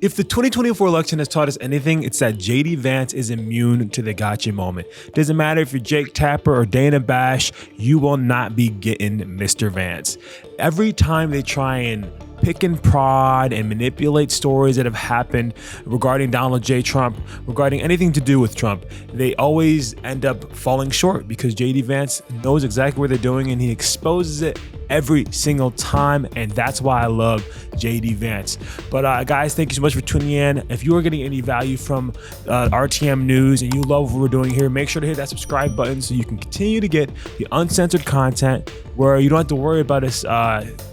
If the 2024 election has taught us anything, it's that JD Vance is immune to the gotcha moment. Doesn't matter if you're Jake Tapper or Dana Bash, you will not be getting Mr. Vance. Every time they try and pick and prod and manipulate stories that have happened regarding Donald J. Trump, regarding anything to do with Trump, they always end up falling short because JD Vance knows exactly what they're doing and he exposes it every single time, and that's why I love JD Vance. But guys, thank you so much for tuning in. If you are getting any value from RTM News and you love what we're doing here, make sure to hit that subscribe button so you can continue to get the uncensored content where you don't have to worry about us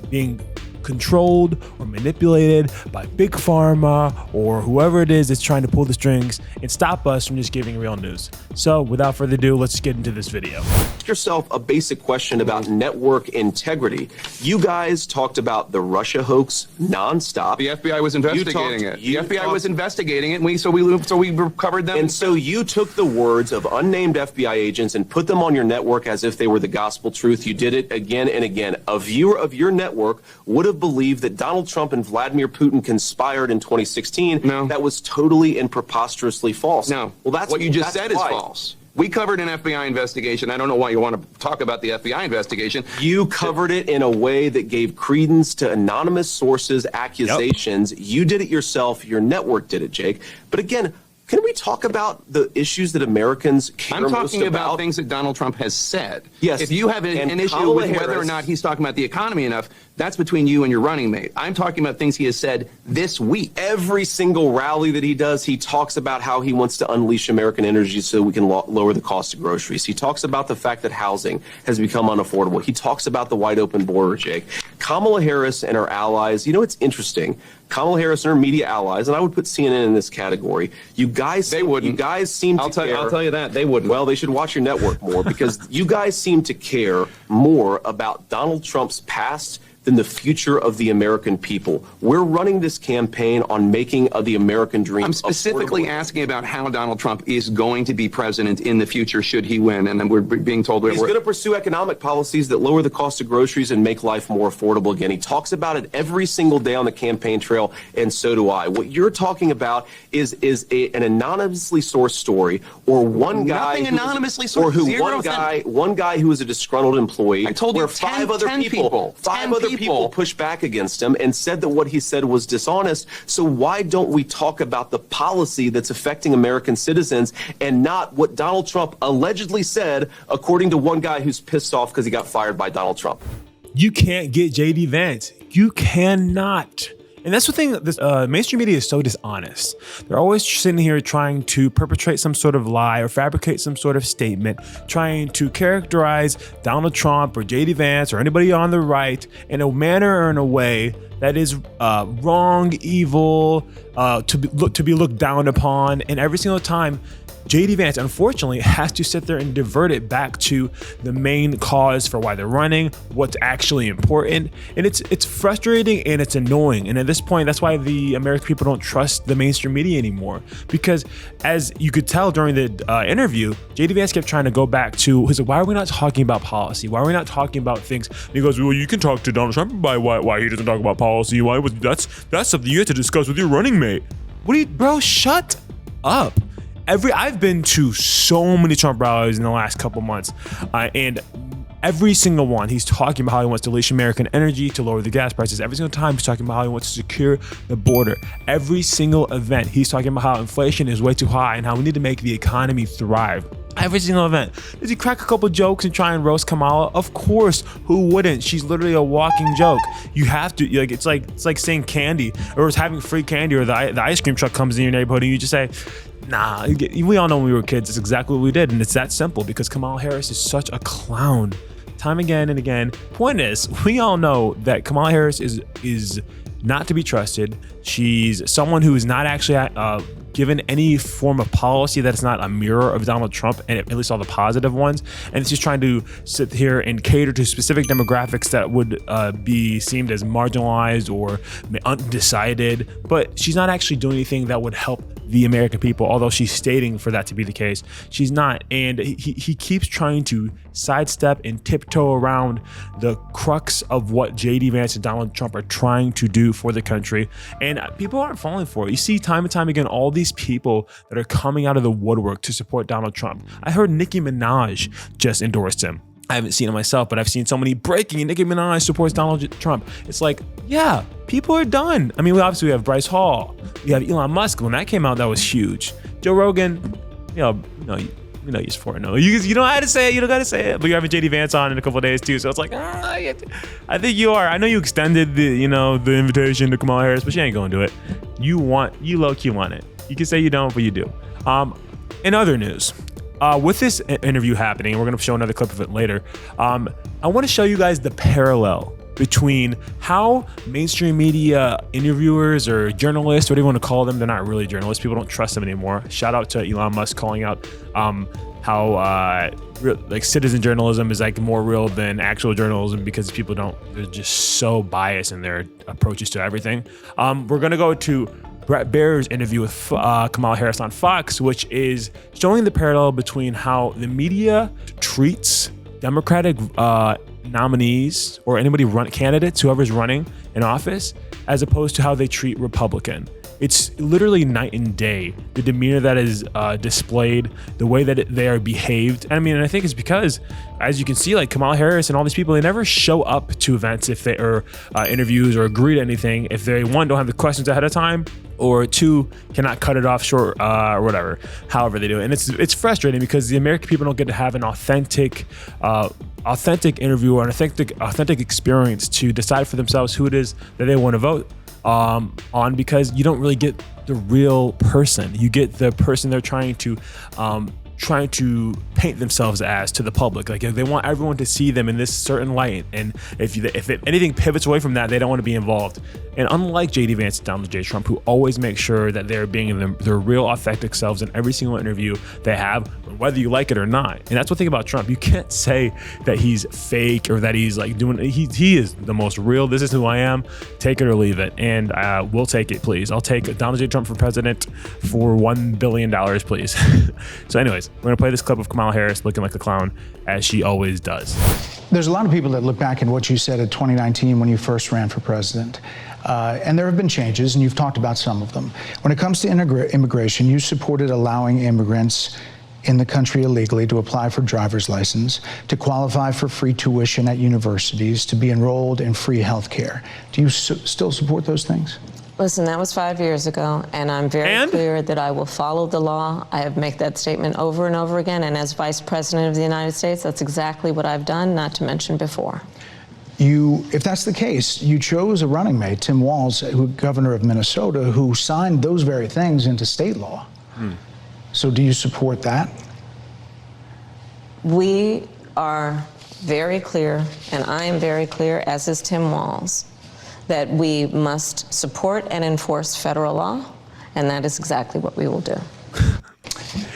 being controlled or manipulated by big pharma or whoever it is that's trying to pull the strings and stop us from just giving real news. So without further ado, let's get into this video. Ask yourself a basic question about network integrity. You guys talked about the Russia hoax nonstop. The FBI was investigating it. The FBI was investigating it, and so we recovered them. And so you took the words of unnamed FBI agents and put them on your network as if they were the gospel truth. You did it again and again. A viewer of your network would have believed that Donald Trump and Vladimir Putin conspired in 2016. No. That was totally and preposterously false. No. Well, that's what you just that's said is why. false. We covered an FBI investigation. I don't know why you want to talk about the FBI investigation. You covered it in a way that gave credence to anonymous sources' accusations. Yep. You did it yourself. Your network did it, Jake. But again, can we talk about the issues that Americans care most about? I'm talking about things that Donald Trump has said. Yes. If you have an issue with whether or not he's talking about the economy enough, that's between you and your running mate. I'm talking about things he has said this week. Every single rally that he does, he talks about how he wants to unleash American energy so we can lower the cost of groceries. He talks about the fact that housing has become unaffordable. He talks about the wide open border, Jake. Kamala Harris and her allies, you know, it's interesting. Kamala Harris and her media allies, and I would put CNN in this category. You guys, they wouldn't. You guys seem to care. I'll tell you that they wouldn't. Well, they should watch your network more because you guys seem to care more about Donald Trump's past than the future of the American people. We're running this campaign on making the American dream. I'm specifically asking about how Donald Trump is going to be president in the future should he win, and then we're being told he's going to pursue economic policies that lower the cost of groceries and make life more affordable again. He talks about it every single day on the campaign trail, and so do I. What you're talking about is an anonymously sourced story, or one guy nothing anonymously sourced, or who one guy who is a disgruntled employee. I told you 10 other people pushed back against him and said that what he said was dishonest. So why don't we talk about the policy that's affecting American citizens and not what Donald Trump allegedly said, according to one guy who's pissed off because he got fired by Donald Trump? You can't get JD Vance. You cannot. And that's the thing, this mainstream media is so dishonest. They're always sitting here trying to perpetrate some sort of lie or fabricate some sort of statement, trying to characterize Donald Trump or JD Vance or anybody on the right in a manner or in a way that is wrong, evil, to be looked down upon. And every single time, JD Vance, unfortunately, has to sit there and divert it back to the main cause for why they're running, what's actually important. And it's frustrating and it's annoying. And at this point, that's why the American people don't trust the mainstream media anymore. Because as you could tell during the interview, JD Vance kept trying to go back to, he's like, why are we not talking about policy? Why are we not talking about things? And he goes, well, you can talk to Donald Trump about why he doesn't talk about policy. That's something you have to discuss with your running mate. Bro, shut up. I've been to so many Trump rallies in the last couple months, and every single one, he's talking about how he wants to unleash American energy to lower the gas prices. Every single time, he's talking about how he wants to secure the border. Every single event, he's talking about how inflation is way too high and how we need to make the economy thrive. Every single event. Does he crack a couple jokes and try and roast Kamala? Of course. Who wouldn't? She's literally a walking joke. You have to, like, it's like saying candy, or it's having free candy, or the ice cream truck comes in your neighborhood and you just say, nah. We all know when we were kids, it's exactly what we did, and it's that simple because Kamala Harris is such a clown. Time again and again. Point is, we all know that Kamala Harris is not to be trusted. She's someone who is not actually given any form of policy that is not a mirror of Donald Trump, and at least all the positive ones. And it's just trying to sit here and cater to specific demographics that would be seen as marginalized or undecided. But she's not actually doing anything that would help the American people, although she's stating for that to be the case. She's not. And he keeps trying to sidestep and tiptoe around the crux of what JD Vance and Donald Trump are trying to do for the country. And people aren't falling for it. You see time and time again, all these people that are coming out of the woodwork to support Donald Trump. I heard Nicki Minaj just endorsed him. I haven't seen it myself, but I've seen so many breaking, and Nicki Minaj supports Donald Trump. It's like, yeah, people are done. I mean, we have Bryce Hall. We have Elon Musk. When that came out, that was huge. Joe Rogan, you know you're supporting. No, you don't have to say it. You don't got to say it. But you're having JD Vance on in a couple of days too. So it's like, I think you are. I know you extended the invitation to Kamala Harris, but she ain't going to do it. You low key want it. You can say you don't, but you do. In other news, with this interview happening, we're going to show another clip of it later. I want to show you guys the parallel between how mainstream media interviewers or journalists, whatever you want to call them, they're not really journalists. People don't trust them anymore. Shout out to Elon Musk calling out how citizen journalism is like more real than actual journalism because they're just so biased in their approaches to everything. We're going to go to Brett Baer's interview with Kamala Harris on Fox, which is showing the parallel between how the media treats Democratic nominees or candidates, whoever's running in office, as opposed to how they treat Republican. It's literally night and day, the demeanor that is displayed, the way that they are behaved. And I think it's because, as you can see, like Kamala Harris and all these people, they never show up to events if they are interviews or agree to anything if they, one, don't have the questions ahead of time, or two, cannot cut it off short or whatever, however they do it. And it's frustrating because the American people don't get to have an authentic interview or an authentic experience to decide for themselves who it is that they want to vote on, because you don't really get the real person. You get the person they're trying to paint themselves as to the public. Like they want everyone to see them in this certain light, and if anything pivots away from that, they don't want to be involved. And unlike JD Vance and Donald J. Trump, who always make sure that they're being their real authentic selves in every single interview they have, whether you like it or not. And that's one thing about Trump. You can't say that he's fake or that he's like doing, he is the most real. This is who I am. Take it or leave it. And we'll take it, please. I'll take Donald J. Trump for president for $1 billion, please. So anyways, we're going to play this clip of Kamala Harris looking like a clown, as she always does. There's a lot of people that look back at what you said in 2019 when you first ran for president. And there have been changes, and you've talked about some of them. When it comes to immigration, you supported allowing immigrants in the country illegally to apply for driver's license, to qualify for free tuition at universities, to be enrolled in free health care. Do you still support those things? Listen, that was 5 years ago, and I'm very clear that I will follow the law. I have made that statement over and over again, and as Vice President of the United States, that's exactly what I've done, not to mention before. If that's the case, you chose a running mate, Tim Walz, governor of Minnesota, who signed those very things into state law. So do you support that? We are very clear, and I am very clear, as is Tim Walz, that we must support and enforce federal law, and that is exactly what we will do.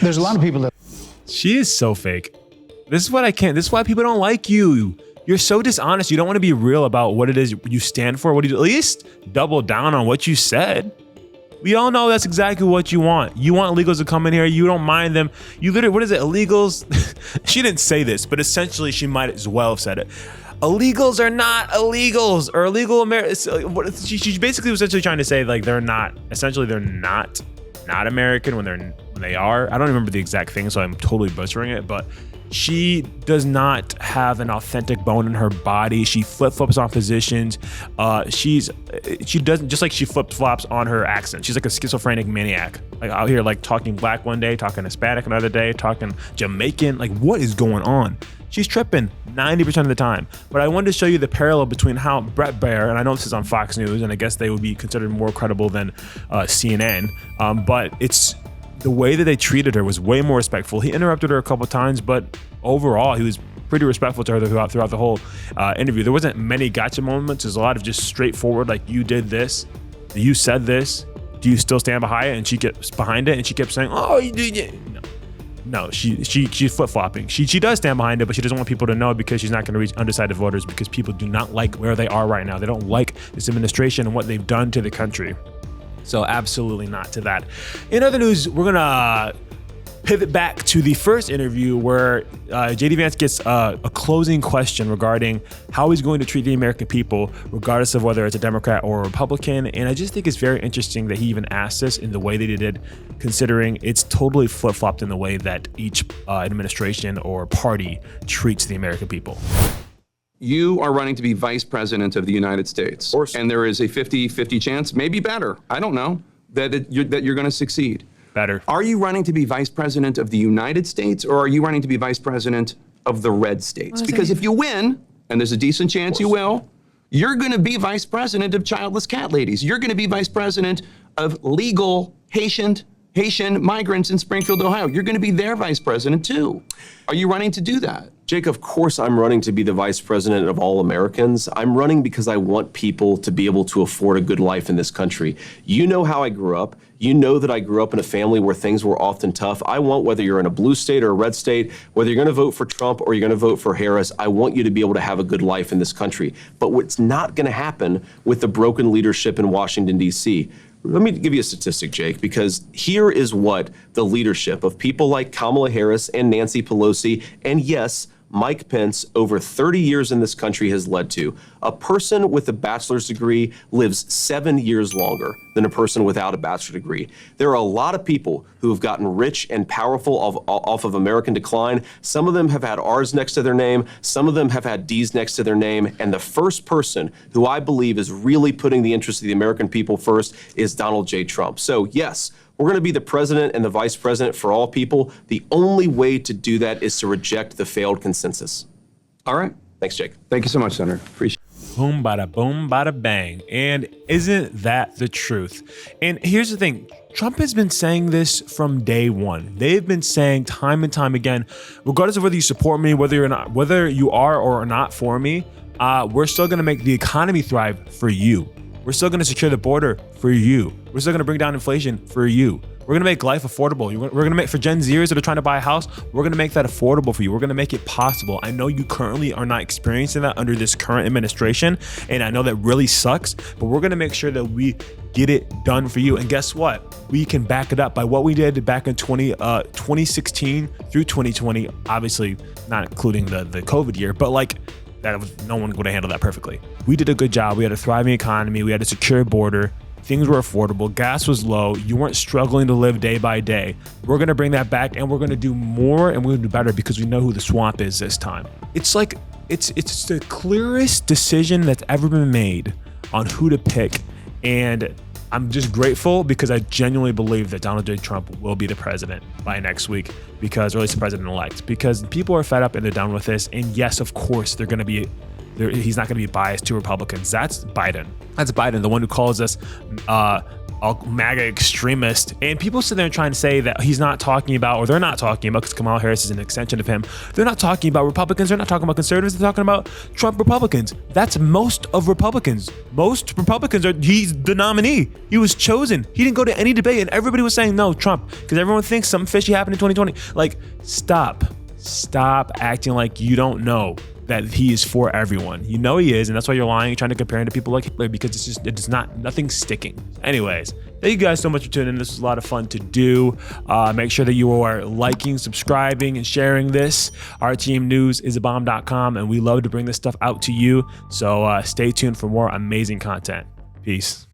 There's a lot of people that... She is so fake. This is why people don't like you. You're so dishonest. You don't want to be real about what it is you stand for. What do you do? At least double down on what you said. We all know that's exactly what you want. You want illegals to come in here. You don't mind them. You literally, what is it? Illegals? She didn't say this, but essentially she might as well have said it. Illegals are not illegals, or illegal Americans. She basically was essentially trying to say like they're not American when they are. I don't remember the exact thing, so I'm totally butchering it, but she does not have an authentic bone in her body. She flip-flops on positions. She doesn't, just like she flip-flops on her accent. She's like a schizophrenic maniac, like out here like talking black one day, talking Hispanic another day, talking Jamaican. Like, what is going on? She's tripping 90% of the time. But I wanted to show you the parallel between how Brett Baer, and I know this is on Fox News, and I guess they would be considered more credible than CNN, but it's the way that they treated her was way more respectful. He interrupted her a couple of times, but overall, he was pretty respectful to her throughout the whole interview. There wasn't many gotcha moments. There's a lot of just straightforward, like, you did this, you said this, do you still stand behind it? And she gets behind it and she kept saying, oh, you did it. No, she's flip-flopping. She does stand behind it, but she doesn't want people to know because she's not going to reach undecided voters because people do not like where they are right now. They don't like this administration and what they've done to the country. So absolutely not to that. In other news, we're going to pivot back to the first interview where JD Vance gets a closing question regarding how he's going to treat the American people, regardless of whether it's a Democrat or a Republican. And I just think it's very interesting that he even asked this in the way that he did, considering it's totally flip-flopped in the way that each administration or party treats the American people. You are running to be vice president of the United States. And there is a 50-50 chance, maybe better, I don't know, that you're going to succeed. Better. Are you running to be vice president of the United States, or are you running to be vice president of the red states? Because if you win, and there's a decent chance you will, you're going to be vice president of childless cat ladies. You're going to be vice president of legal Haitian migrants in Springfield, Ohio. You're going to be their vice president too. Are you running to do that? Jake, of course I'm running to be the vice president of all Americans. I'm running because I want people to be able to afford a good life in this country. You know how I grew up. You know that I grew up in a family where things were often tough. I want, whether you're in a blue state or a red state, whether you're going to vote for Trump or you're going to vote for Harris, I want you to be able to have a good life in this country. But what's not going to happen with the broken leadership in Washington, D.C. Let me give you a statistic, Jake, because here is what the leadership of people like Kamala Harris and Nancy Pelosi, and yes, Mike Pence, over 30 years in this country has led to. A person with a bachelor's degree lives 7 years longer than a person without a bachelor's degree. There are a lot of people who have gotten rich and powerful off of American decline. Some of them have had R's next to their name. Some of them have had D's next to their name. And the first person who I believe is really putting the interests of the American people first is Donald J. Trump. So yes, we're going to be the president and the vice president for all people. The only way to do that is to reject the failed consensus. All right. Thanks, Jake. Thank you so much, Senator. Appreciate it. Boom, bada bang. And isn't that the truth? And here's the thing. Trump has been saying this from day one. They've been saying time and time again, regardless of whether you support me, whether you are or are not for me, we're still going to make the economy thrive for you. We're still going to secure the border for you. We're still going to bring down inflation for you. We're going to make life affordable. We're going to make, for Gen Zers that are trying to buy a house, we're going to make that affordable for you. We're going to make it possible. I know you currently are not experiencing that under this current administration, and I know that really sucks, but we're going to make sure that we get it done for you. And guess what? We can back it up by what we did back in 2016 through 2020, obviously not including the COVID year, but like, no one would have handled that perfectly. We did a good job. We had a thriving economy. We had a secure border. Things were affordable. Gas was low. You weren't struggling to live day by day. We're going to bring that back, and we're going to do more, and we're going to do better because we know who the swamp is this time. It's like, it's the clearest decision that's ever been made on who to pick. And I'm just grateful because I genuinely believe that Donald J. Trump will be the president by next week, or at least the president-elect, because people are fed up and they're done with this. And yes, of course, he's not going to be biased to Republicans. That's Biden. That's Biden, the one who calls us MAGA extremist. And people sit there and trying to say that he's not talking about, or they're not talking about, because Kamala Harris is an extension of him. They're not talking about Republicans. They're not talking about conservatives. They're talking about Trump Republicans. That's most of Republicans. Most Republicans he's the nominee. He was chosen. He didn't go to any debate, and everybody was saying no, Trump, because everyone thinks something fishy happened in 2020. Like, stop acting like you don't know that he is for everyone. You know he is, and that's why you're lying. You're trying to compare him to people like Hitler, because nothing's sticking. Anyways, thank you guys so much for tuning in. This was a lot of fun to do. Make sure that you are liking, subscribing, and sharing this. Our team news is abomb.com, and we love to bring this stuff out to you. So stay tuned for more amazing content. Peace.